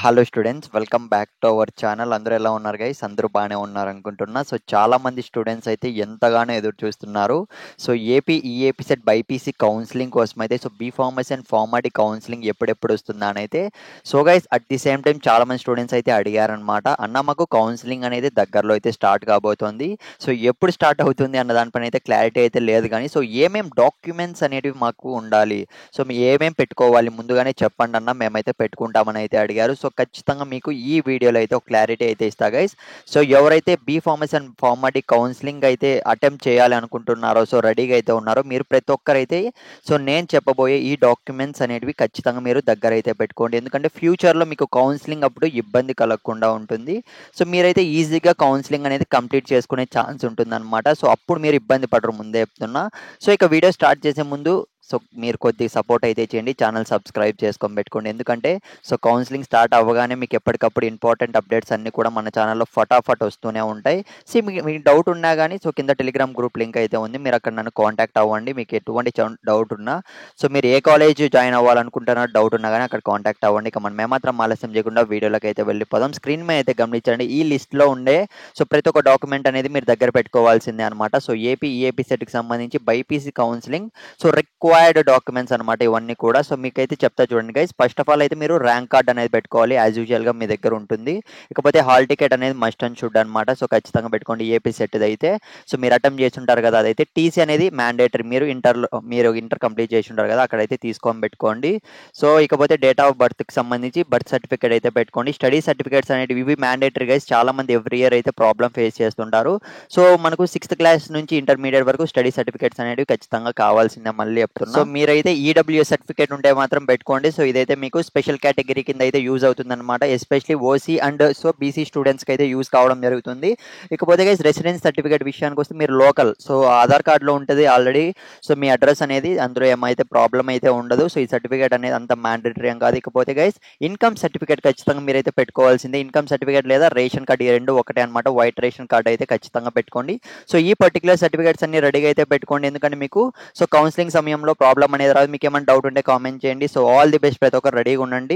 Hello students, welcome back to our channel. అందరూ ఎలా ఉన్నారు గైస్? అందరూ బాగానే ఉన్నారు అనుకుంటున్నా. సో చాలా మంది స్టూడెంట్స్ అయితే ఎంతగానో ఎదురు చూస్తున్నారు. So EAP set BiPC counselling కోసం అయితే బీ ఫార్మసీ అండ్ ఫార్మాటీ కౌన్సిలింగ్ ఎప్పుడెప్పుడు వస్తుందా అని అయితే. So guys, at the same time చాలా మంది స్టూడెంట్స్ అయితే అడిగారనమాట, అన్న మాకు కౌన్సిలింగ్ అనేది దగ్గరలో అయితే స్టార్ట్ కాబోతోంది. సో ఎప్పుడు స్టార్ట్ అవుతుంది అన్న దానిపైన అయితే క్లారిటీ అయితే లేదు, కానీ సో ఏమేం డాక్యుమెంట్స్ అనేటివి మాకు ఉండాలి, సో మీ ఏమేం పెట్టుకోవాలి ముందుగానే చెప్పండి అన్న, మేమైతే పెట్టుకుంటామని అయితే అడిగారు. సో ఖచ్చితంగా మీకు ఈ వీడియోలో అయితే ఒక క్లారిటీ అయితే ఇస్తా గైస్. సో ఎవరైతే బీ ఫార్మసీ అండ్ ఫార్మాటీ కౌన్సిలింగ్ అయితే అటెంప్ట్ చేయాలి అనుకుంటున్నారో, సో రెడీగా అయితే ఉన్నారో మీరు ప్రతి ఒక్కరైతే సో నేను చెప్పబోయే ఈ డాక్యుమెంట్స్ అనేటివి ఖచ్చితంగా మీరు దగ్గర అయితే పెట్టుకోండి. ఎందుకంటే ఫ్యూచర్లో మీకు కౌన్సిలింగ్ అప్పుడు ఇబ్బంది కలగకుండా ఉంటుంది. సో మీరైతే ఈజీగా కౌన్సిలింగ్ అనేది కంప్లీట్ చేసుకునే ఛాన్స్ ఉంటుందన్నమాట. సో అప్పుడు మీరు ఇబ్బంది పడరు, ముందే చెప్తున్నా. సో ఇక వీడియో స్టార్ట్ చేసే ముందు సో మీరు కొద్దిగా సపోర్ట్ అయితే చేయండి, ఛానల్ సబ్స్క్రైబ్ చేసుకొని పెట్టుకోండి. ఎందుకంటే సో కౌన్సిలింగ్ స్టార్ట్ అవ్వగానే మీకు ఎప్పటికప్పుడు ఇంపార్టెంట్ అప్డేట్స్ అన్నీ కూడా మన ఛానల్లో ఫటాఫట్ వస్తూనే ఉంటాయి. సో మీకు డౌట్ ఉన్నా కానీ సో కింద టెలిగ్రామ్ గ్రూప్ లింక్ అయితే ఉంది, మీరు అక్కడ నన్ను కాంటాక్ట్ అవ్వండి. మీకు ఎటువంటి డౌట్ ఉన్నా, సో మీరు ఏ కాలేజ్ జాయిన్ అవ్వాలనుకుంటున్నారో డౌట్ ఉన్నా కానీ అక్కడ కాంటాక్ట్ అవ్వండి. ఇక మనం ఏమాత్రం ఆలస్యం చేయకుండా వీడియోలోకి అయితే వెళ్ళిపోదాం. స్క్రీన్ మీద అయితే గమనించండి, ఈ లిస్ట్లో ఉండే సో ప్రతి ఒక్క డాక్యుమెంట్ అనేది మీరు దగ్గర పెట్టుకోవాల్సిందే అనమాట. సో ఈఏపీ సెట్కి సంబంధించి BiPC counselling so required documents అనమాట ఇవన్నీ కూడా. సో మీకైతే చెప్తా చూడండి గైస్. ఫస్ట్ ఆఫ్ ఆల్ అయితే మీరు ర్యాంక్ కార్డ్ అనేది పెట్టుకోవాలి, యాజ్ యూజువల్గా మీ దగ్గర ఉంటుంది. ఇకపోతే హాల్ టికెట్ అనేది మస్ట్ అండ్ షుడ్ అనమాట. సో ఖచ్చితంగా పెట్టుకోండి ఏపీ సెట్ అయితే. సో మీరు అటెంప్ట్ చేసి ఉంటారు కదా, అదైతే టీసీ అనేది మ్యాండేటరీ. మీరు ఇంటర్ కంప్లీట్ చేసి ఉంటారు కదా, అక్కడైతే తీసుకొని పెట్టుకోండి. సో ఇకపోతే డేట్ ఆఫ్ బర్త్కి సంబంధించి బర్త్ సర్టిఫికేట్ అయితే పెట్టుకోండి. స్టడీ సర్టిఫికేట్స్ అనేవి ఇవి మ్యాండేటరీ గైస్. చాలా మంది ఎవ్రీ ఇయర్ అయితే ప్రాబ్లం ఫేస్ చేస్తుంటారు. సో మనకు 6th క్లాస్ నుంచి ఇంటర్మీడియట్ వరకు స్టడీ సర్టిఫికేట్స్ అనేవి ఖచ్చితంగా కావాల్సిందే, మళ్ళీ చెప్తున్నా. సో మీరైతే ఈడబ్ల్యూఎస్ సర్టిఫికేట్ ఉంటే మాత్రం పెట్టుకోండి. సో ఇదైతే మీకు స్పెషల్ కేటగిరీ కింద అయితే యూజ్ అవుతుంది అనమాట, especially OC and so BC స్టూడెంట్స్కి అయితే యూజ్ కావడం జరుగుతుంది. ఇకపోతే గైస్ రెసిడెన్స్ సర్టిఫికేట్ విషయానికి వస్తే మీరు లోకల్, సో ఆధార్ కార్డులో ఉంటుంది ఆల్రెడీ. సో మీ అడ్రస్ అనేది అందులో ఏమైతే ప్రాబ్లం అయితే ఉండదు. సో ఈ సర్టిఫికేట్ అనేది అంత మ్యాండేటరీ కాదు. ఇకపోతే గైస్ ఇన్కమ్ సర్టిఫికేట్ ఖచ్చితంగా మీరైతే పెట్టుకోవాల్సిందే. ఇన్కమ్ సర్టిఫికేట్ లేదా రేషన్ కార్డు, ఈ రెండు ఒకటే అనమాట. వైట్ రేషన్ కార్డు అయితే ఖచ్చితంగా పెట్టుకోండి. సో ఈ పర్టికులర్ సర్టిఫికేట్స్ అన్ని రెడీగా అయితే పెట్టుకోండి, ఎందుకంటే మీకు సో కౌన్సిలింగ్ సమయంలో ప్రాబ్లం అనేది రాదు. మీకు ఏమైనా డౌట్ ఉంటే కామెంట్ చేయండి. సో ఆల్ ది బెస్ట్, ప్రతి ఒక్కరు రెడీగా ఉండండి.